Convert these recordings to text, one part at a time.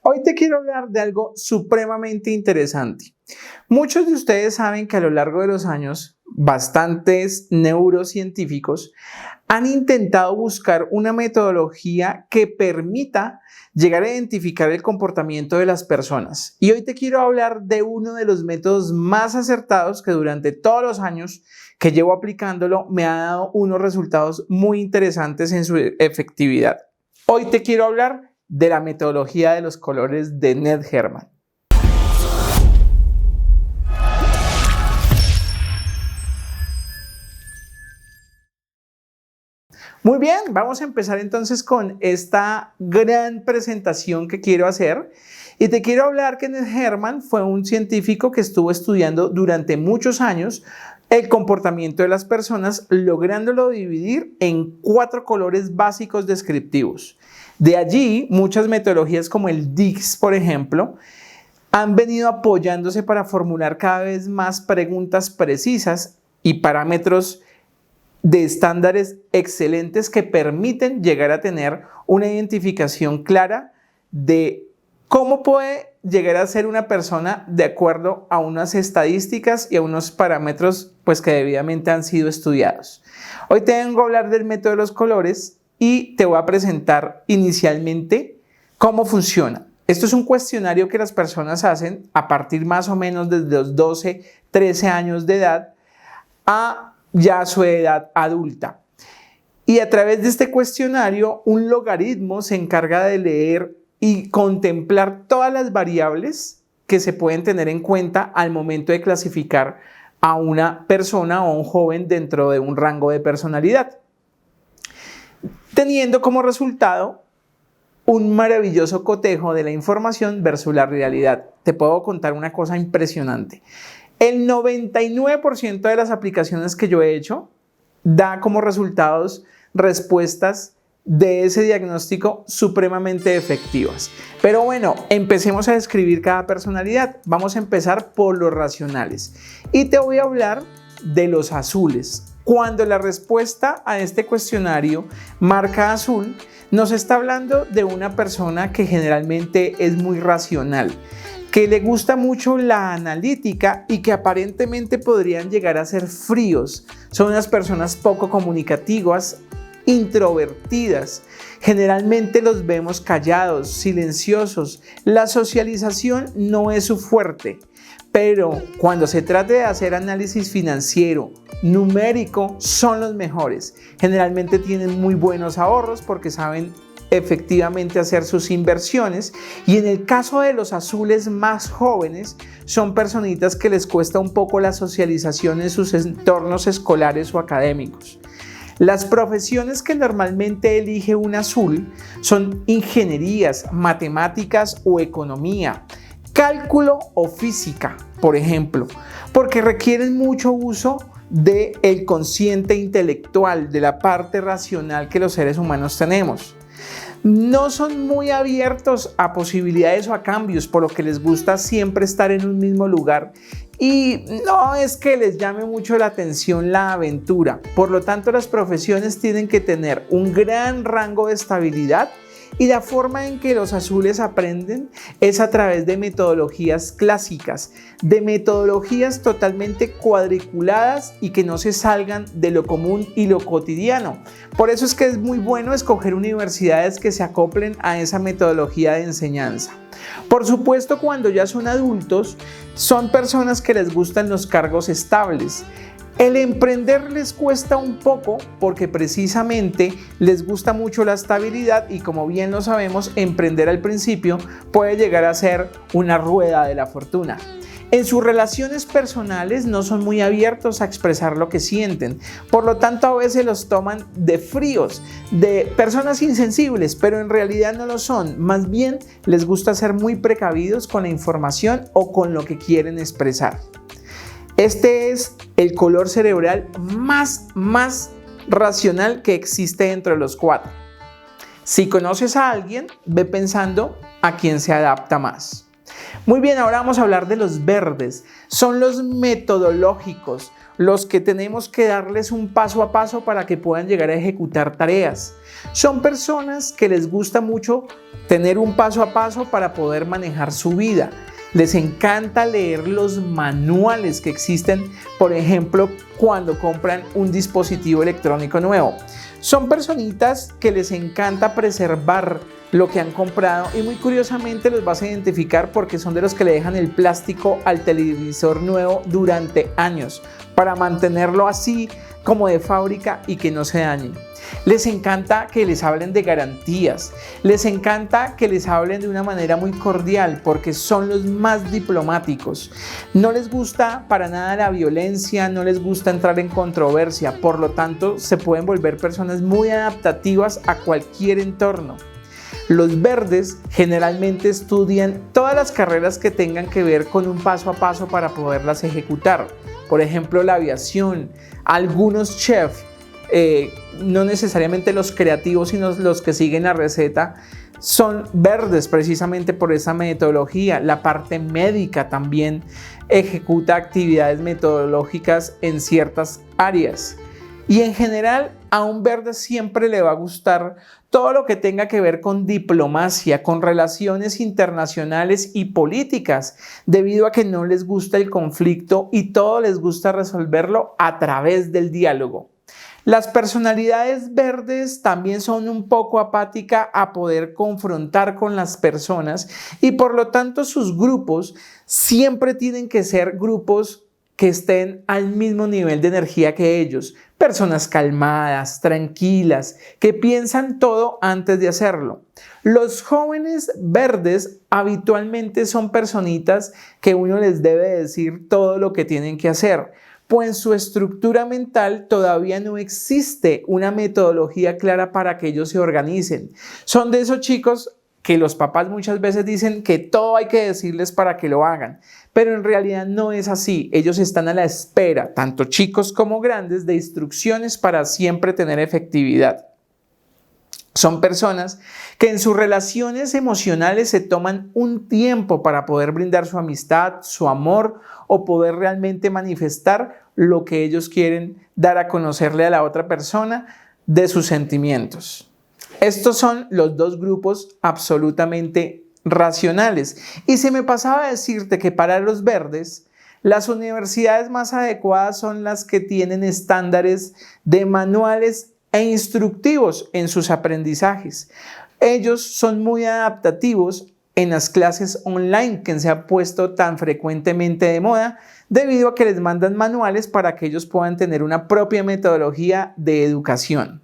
Hoy te quiero hablar de algo supremamente interesante. Muchos de ustedes saben que a lo largo de los años, bastantes neurocientíficos han intentado buscar una metodología que permita llegar a identificar el comportamiento de las personas. Y hoy te quiero hablar de uno de los métodos más acertados que durante todos los años que llevo aplicándolo me ha dado unos resultados muy interesantes en su efectividad. Hoy te quiero hablar de la metodología de los colores de Ned Herman. Muy bien, vamos a empezar entonces con esta gran presentación que quiero hacer. Y te quiero hablar que Ned Herman fue un científico que estuvo estudiando durante muchos años el comportamiento de las personas, lográndolo dividir en 4 colores básicos descriptivos. De allí, muchas metodologías como el DISC, por ejemplo, han venido apoyándose para formular cada vez más preguntas precisas y parámetros de estándares excelentes que permiten llegar a tener una identificación clara de cómo puede llegar a ser una persona de acuerdo a unas estadísticas y a unos parámetros pues, que debidamente han sido estudiados. Hoy te vengo a hablar del método de los colores y te voy a presentar inicialmente cómo funciona. Esto es un cuestionario que las personas hacen a partir más o menos desde los 12, 13 años de edad a ya su edad adulta. Y a través de este cuestionario, un logaritmo se encarga de leer y contemplar todas las variables que se pueden tener en cuenta al momento de clasificar a una persona o a un joven dentro de un rango de personalidad, teniendo como resultado un maravilloso cotejo de la información versus la realidad. Te puedo contar una cosa impresionante. El 99% de las aplicaciones que yo he hecho da como resultados respuestas de ese diagnóstico supremamente efectivas. Pero bueno, empecemos a describir cada personalidad. Vamos a empezar por los racionales. Y te voy a hablar de los azules. Cuando la respuesta a este cuestionario marca azul, nos está hablando de una persona que generalmente es muy racional, que le gusta mucho la analítica y que aparentemente podrían llegar a ser fríos. Son unas personas poco comunicativas, introvertidas. Generalmente los vemos callados, silenciosos. La socialización no es su fuerte. Pero cuando se trata de hacer análisis financiero, numérico, son los mejores. Generalmente tienen muy buenos ahorros porque saben efectivamente hacer sus inversiones, y en el caso de los azules más jóvenes son personitas que les cuesta un poco la socialización en sus entornos escolares o académicos. Las profesiones que normalmente elige un azul son ingenierías, matemáticas o economía, cálculo o física, por ejemplo, porque requieren mucho uso del consciente intelectual, de la parte racional que los seres humanos tenemos. No son muy abiertos a posibilidades o a cambios, por lo que les gusta siempre estar en un mismo lugar y no es que les llame mucho la atención la aventura. Por lo tanto, las profesiones tienen que tener un gran rango de estabilidad, y la forma en que los azules aprenden es a través de metodologías clásicas, de metodologías totalmente cuadriculadas y que no se salgan de lo común y lo cotidiano. Por eso es que es muy bueno escoger universidades que se acoplen a esa metodología de enseñanza. Por supuesto, cuando ya son adultos, son personas que les gustan los cargos estables. El emprender les cuesta un poco porque precisamente les gusta mucho la estabilidad y, como bien lo sabemos, emprender al principio puede llegar a ser una rueda de la fortuna. En sus relaciones personales no son muy abiertos a expresar lo que sienten, por lo tanto a veces los toman de fríos, de personas insensibles, pero en realidad no lo son. Más bien les gusta ser muy precavidos con la información o con lo que quieren expresar. Este es el color cerebral más racional que existe entre los 4. Si conoces a alguien, ve pensando a quién se adapta más. Muy bien, ahora vamos a hablar de los verdes. Son los metodológicos, los que tenemos que darles un paso a paso para que puedan llegar a ejecutar tareas. Son personas que les gusta mucho tener un paso a paso para poder manejar su vida. Les encanta leer los manuales que existen, por ejemplo, cuando compran un dispositivo electrónico nuevo. Son personitas que les encanta preservar lo que han comprado y muy curiosamente los vas a identificar porque son de los que le dejan el plástico al televisor nuevo durante años para mantenerlo así como de fábrica y que no se dañe. Les encanta que les hablen de garantías, les encanta que les hablen de una manera muy cordial porque son los más diplomáticos. No les gusta para nada la violencia, no les gusta entrar en controversia, por lo tanto se pueden volver personas muy adaptativas a cualquier entorno. Los verdes generalmente estudian todas las carreras que tengan que ver con un paso a paso para poderlas ejecutar. Por ejemplo, la aviación, algunos chefs, no necesariamente los creativos, sino los que siguen la receta, son verdes precisamente por esa metodología. La parte médica también ejecuta actividades metodológicas en ciertas áreas. Y en general, a un verde siempre le va a gustar todo lo que tenga que ver con diplomacia, con relaciones internacionales y políticas, debido a que no les gusta el conflicto y todo les gusta resolverlo a través del diálogo. Las personalidades verdes también son un poco apáticas a poder confrontar con las personas y por lo tanto sus grupos siempre tienen que ser grupos que estén al mismo nivel de energía que ellos. Personas calmadas, tranquilas, que piensan todo antes de hacerlo. Los jóvenes verdes habitualmente son personitas que uno les debe decir todo lo que tienen que hacer, pues en su estructura mental todavía no existe una metodología clara para que ellos se organicen. Son de esos chicos que los papás muchas veces dicen que todo hay que decirles para que lo hagan, pero en realidad no es así. Ellos están a la espera, tanto chicos como grandes, de instrucciones para siempre tener efectividad. Son personas que en sus relaciones emocionales se toman un tiempo para poder brindar su amistad, su amor o poder realmente manifestar lo que ellos quieren dar a conocerle a la otra persona de sus sentimientos. Estos son los dos grupos absolutamente racionales. Y se me pasaba a decirte que para los verdes, las universidades más adecuadas son las que tienen estándares de manuales e instructivos en sus aprendizajes. Ellos son muy adaptativos en las clases online que se han puesto tan frecuentemente de moda debido a que les mandan manuales para que ellos puedan tener una propia metodología de educación.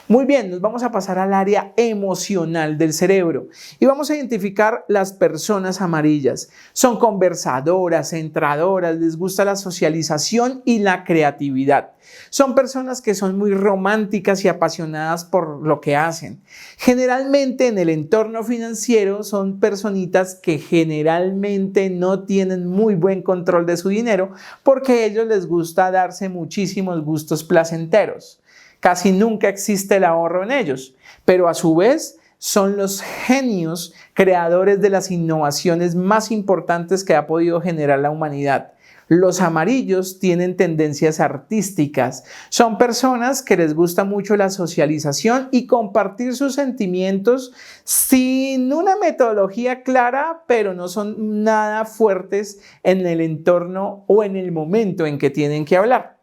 Muy bien, nos vamos a pasar al área emocional del cerebro y vamos a identificar las personas amarillas. Son conversadoras, centradoras, les gusta la socialización y la creatividad. Son personas que son muy románticas y apasionadas por lo que hacen. Generalmente en el entorno financiero son personitas que generalmente no tienen muy buen control de su dinero porque a ellos les gusta darse muchísimos gustos placenteros. Casi nunca existe el ahorro en ellos, pero a su vez son los genios creadores de las innovaciones más importantes que ha podido generar la humanidad. Los amarillos tienen tendencias artísticas, son personas que les gusta mucho la socialización y compartir sus sentimientos sin una metodología clara, pero no son nada fuertes en el entorno o en el momento en que tienen que hablar.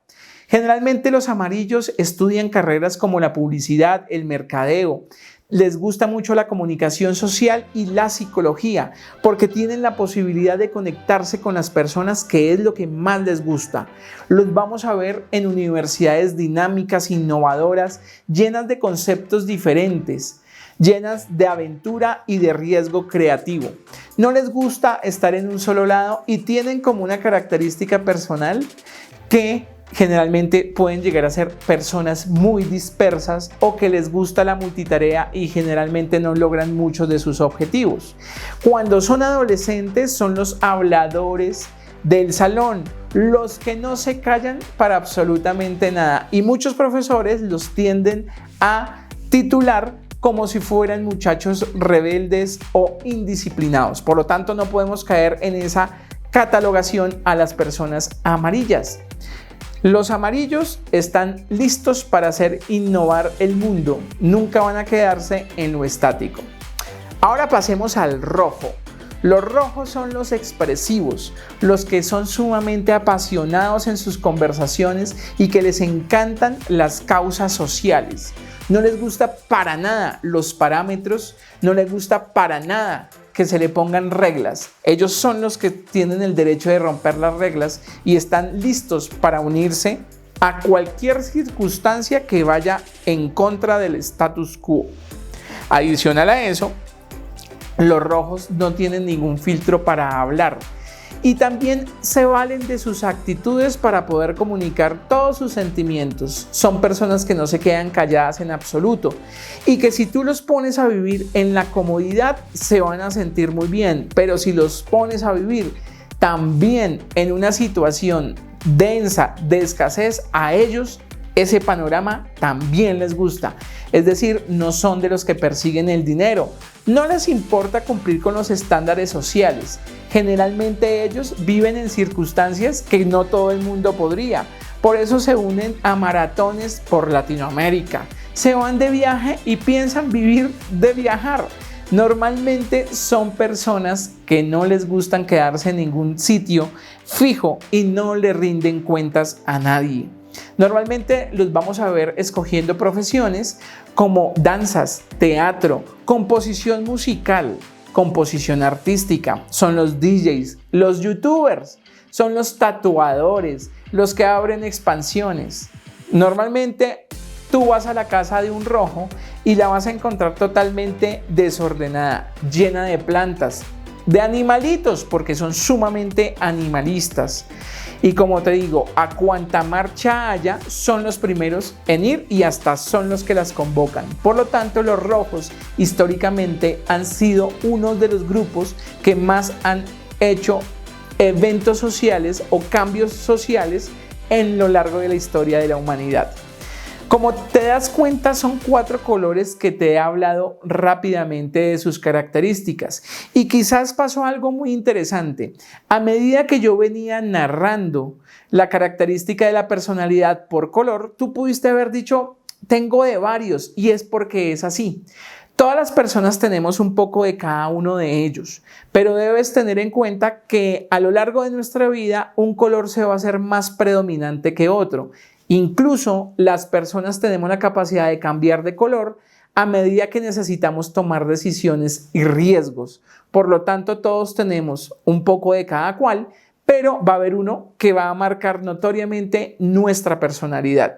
Generalmente los amarillos estudian carreras como la publicidad, el mercadeo. Les gusta mucho la comunicación social y la psicología porque tienen la posibilidad de conectarse con las personas, que es lo que más les gusta. Los vamos a ver en universidades dinámicas, innovadoras, llenas de conceptos diferentes, llenas de aventura y de riesgo creativo. No les gusta estar en un solo lado y tienen como una característica personal que generalmente pueden llegar a ser personas muy dispersas o que les gusta la multitarea y generalmente no logran muchos de sus objetivos. Cuando son adolescentes son los habladores del salón, los que no se callan para absolutamente nada y muchos profesores los tienden a titular como si fueran muchachos rebeldes o indisciplinados. Por lo tanto, no podemos caer en esa catalogación a las personas amarillas. Los amarillos están listos para hacer innovar el mundo, nunca van a quedarse en lo estático. Ahora pasemos al rojo. Los rojos son los expresivos, los que son sumamente apasionados en sus conversaciones y que les encantan las causas sociales. No les gusta para nada los parámetros, no les gusta para nada que se le pongan reglas. Ellos son los que tienen el derecho de romper las reglas y están listos para unirse a cualquier circunstancia que vaya en contra del status quo. Adicional a eso, los rojos no tienen ningún filtro para hablar y también se valen de sus actitudes para poder comunicar todos sus sentimientos. Son personas que no se quedan calladas en absoluto y que si tú los pones a vivir en la comodidad se van a sentir muy bien, pero si los pones a vivir también en una situación densa de escasez, a ellos ese panorama también les gusta. Es decir, no son de los que persiguen el dinero. No les importa cumplir con los estándares sociales. Generalmente ellos viven en circunstancias que no todo el mundo podría. Por eso se unen a maratones por Latinoamérica. Se van de viaje y piensan vivir de viajar. Normalmente son personas que no les gustan quedarse en ningún sitio fijo y no le rinden cuentas a nadie. Normalmente los vamos a ver escogiendo profesiones como danzas, teatro, composición musical, composición artística. Son los DJs, los youtubers, son los tatuadores, los que abren expansiones. Normalmente tú vas a la casa de un rojo y la vas a encontrar totalmente desordenada, llena de plantas, de animalitos, porque son sumamente animalistas. Y como te digo, a cuanta marcha haya, son los primeros en ir y hasta son los que las convocan. Por lo tanto, los rojos históricamente han sido uno de los grupos que más han hecho eventos sociales o cambios sociales en lo largo de la historia de la humanidad. Como te das cuenta, son 4 colores que te he hablado rápidamente de sus características. Y quizás pasó algo muy interesante. A medida que yo venía narrando la característica de la personalidad por color, tú pudiste haber dicho, tengo de varios, y es porque es así. Todas las personas tenemos un poco de cada uno de ellos, pero debes tener en cuenta que a lo largo de nuestra vida un color se va a hacer más predominante que otro. Incluso las personas tenemos la capacidad de cambiar de color a medida que necesitamos tomar decisiones y riesgos. Por lo tanto, todos tenemos un poco de cada cual, pero va a haber uno que va a marcar notoriamente nuestra personalidad.